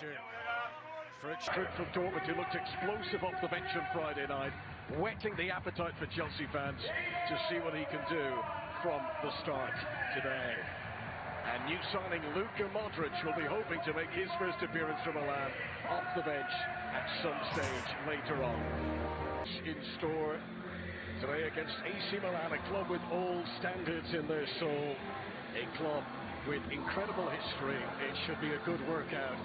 pressure. Fritz from Dortmund, who looked explosive off the bench on Friday night, whetting the appetite for Chelsea fans to see what he can do from the start today. And new signing Luka Modric will be hoping to make his first appearance for Milan off the bench at some stage later on. In store today against AC Milan, a club with all standards in their soul, a club with incredible history. It should be a good workout.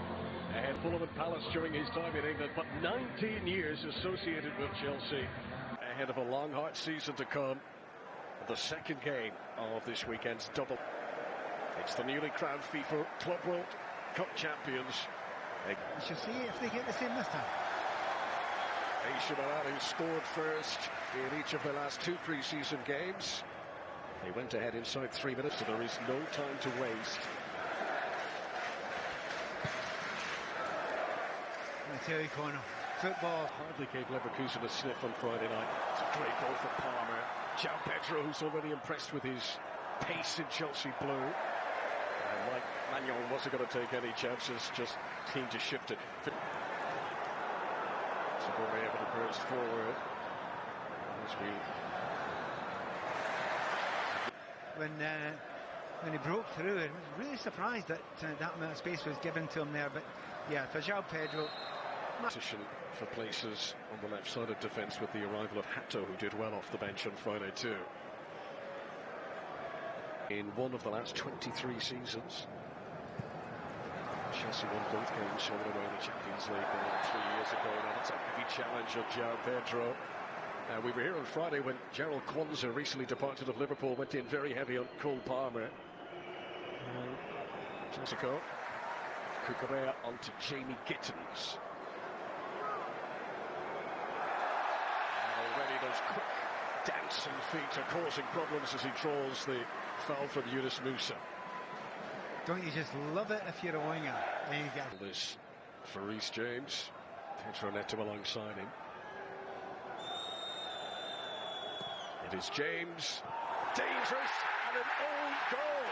Ahead Fulham and Palace during his time in England, but 19 years associated with Chelsea. Ahead of a long, hard season to come. The second game of this weekend's double. It's the newly crowned FIFA Club World Cup champions. We shall see if they get the same this time. AC Milan, who scored first in each of their last two pre-season games. They went ahead inside 3 minutes, so there is no time to waste. I tell you, Conor, football hardly gave Leverkusen a sniff on Friday night. It's a great goal for Palmer. João Pedro, who's already impressed with his pace in Chelsea blue. And like Magnon wasn't going to take any chances, just keen to shift it. Segura able to burst forward. When he broke through, I was really surprised that that amount of space was given to him there. But yeah, for João Pedro. Position for places on the left side of defence with the arrival of Hato, who did well off the bench on Friday too. In one of the last 23 seasons, Chelsea won both games showing away in the Champions League 3 years ago. Now that's a heavy challenge of João Pedro. We were here on Friday when Gerald Kwanzaa, recently departed of Liverpool, went in very heavy on Cole Palmer. Jessica Cucurella onto Jamie Gittins. Those quick dancing feet are causing problems as he draws the foul from Yunus Musa. Don't you just love it if you're a winger? There you go. This for Reece James. Pedro Neto alongside him. It is James. Dangerous and an own goal.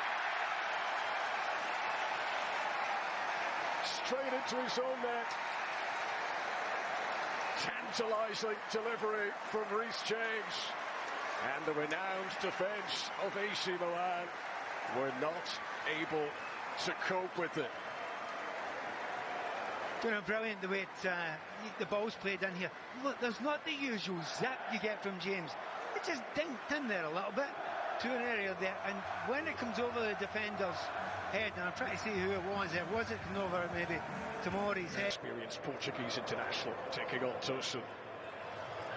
Straight into his own net. Tantalising delivery from Reece James, and the renowned defence of AC Milan were not able to cope with it. You know, brilliant the way the ball's played in here. Look, there's not the usual zap you get from James. It just dinked in there a little bit to an area there, and when it comes over the defender's head, and I'm trying to see who it was it over maybe Tomori's head. Experienced Portuguese international taking on Tosun.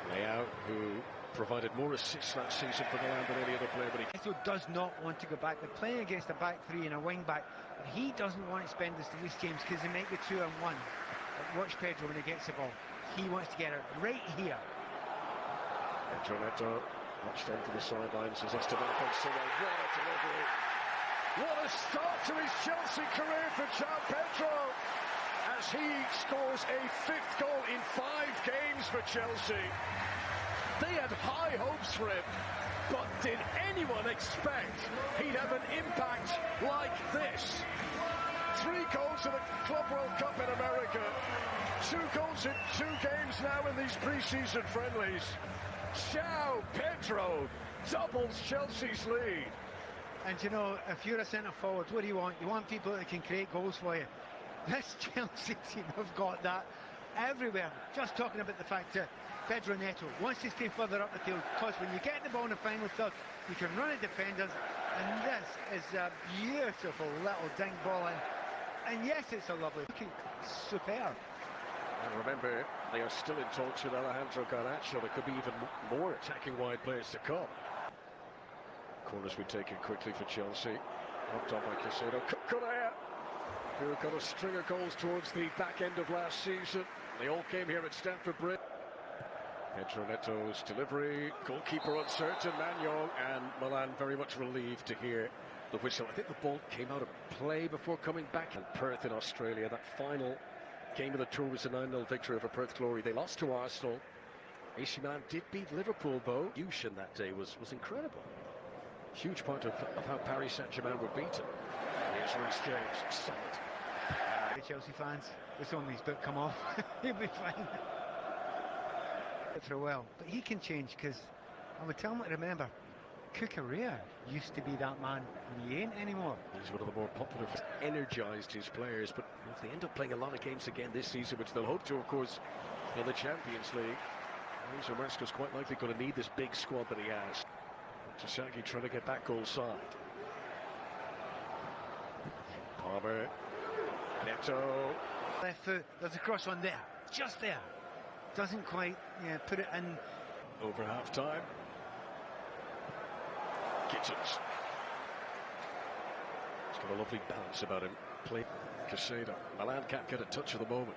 Leao, who provided more assists last season for Milan than any other player, but he does not want to go back. They're playing against a back three and a wing back, but he doesn't want to spend this to Reece James because they might be 2-on-1. But watch Pedro when he gets the ball. He wants to get it right here. Pedro Neto watched on from the sidelines as Esteban Fonseca. What a delivery! What a start to his Chelsea career for João Pedro, as he scores a 5th goal in 5 games for Chelsea. They had high hopes for him, but did anyone expect he'd have an impact like this? 3 goals in the Club World Cup in America, 2 goals in 2 games now in these pre-season friendlies. João Pedro doubles Chelsea's lead. And you know, if you're a centre-forward, what do you want? You want people that can create goals for you. This Chelsea team have got that everywhere. Just talking about the fact that Pedro Neto wants to stay further up the field, because when you get the ball in the final third, you can run at defenders, and this is a beautiful little dink ball in. And yes, it's a lovely, superb. And remember, they are still in talks with Alejandro Garnacho. There could be even more attacking wide players to come. Corners we taken quickly for Chelsea. Knocked on by Caicedo. Cucurella, who got a string of goals towards the back end of last season. They all came here at Stamford Bridge. Pedro Neto's delivery, goalkeeper uncertain, Magnon, and Milan very much relieved to hear the whistle. I think the ball came out of play before coming back. And Perth in Australia, that final game of the tour was a 9-0 victory over Perth Glory. They lost to Arsenal. AC Milan did beat Liverpool, though. Yushin that day was incredible. Huge part of how Paris Saint-Germain were beaten. Here's Reece James, solid. The Chelsea fans, it's only his boot come off. He'll be fine. For a while, but he can change, because I would tell him to remember, Cucurella used to be that man, and he ain't anymore. He's one of the more popular, energised his players, but if they end up playing a lot of games again this season, which they'll hope to, of course, in the Champions League, Enzo Maresca's quite likely going to need this big squad that he has. Tasaki trying to get that goal side. Palmer, Neto. Left foot, there's a cross on there, just there. Doesn't quite put it in. Over half-time. Gittins. He's got a lovely balance about him. Play Casado. Milan can't get a touch at the moment.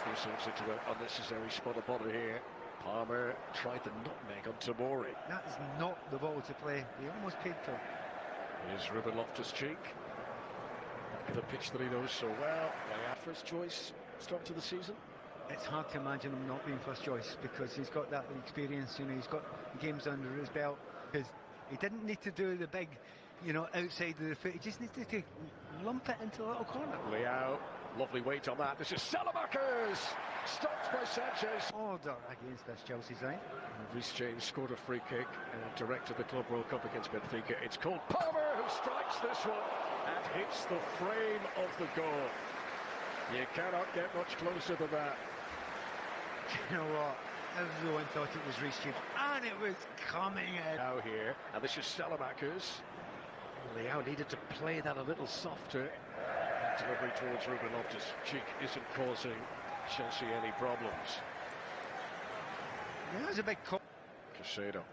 Themselves into an unnecessary spot upon it here. Palmer tried the nutmeg on Tomori. That is not the ball to play. He almost paid for it. Here's Ruben Loftus-Cheek. The pitch that he knows so well. First choice start to the season. It's hard to imagine him not being first choice, because he's got that experience. He's got games under his belt. Because he didn't need to do the big, outside of the foot. He just needed to lump it into a little corner. Leao. Lovely weight on that. This is Salamakers, stopped by Sanchez. Order against this Chelsea side. Reece James scored a free kick and directed the Club World Cup against Benfica. It's called Palmer, who strikes this one and hits the frame of the goal. You cannot get much closer than that. You know what? Everyone thought it was Reece James, and it was coming in. Now here, and this is Salamakers. Leao needed to play that a little softer. Delivery towards Ruben Loftus-Cheek isn't causing Chelsea any problems. Yeah, it was a big call. Casado.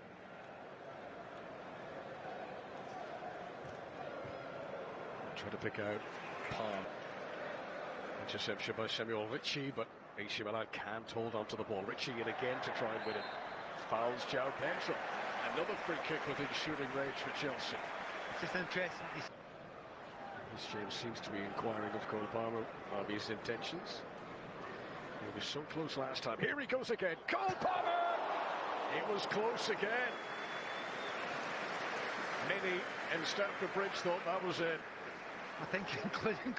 Trying to pick out Palm. Interception by Samuel Ritchie, but AC Milan can't hold on to the ball. Ritchie in again to try and win it. Fouls João Pedro. Another free kick within shooting range for Chelsea. It's just interesting. Reece James seems to be inquiring of Cole Palmer of his intentions. He was so close last time. Here he goes again. Cole Palmer! It was close again. Many in Stamford Bridge thought that was it. I think including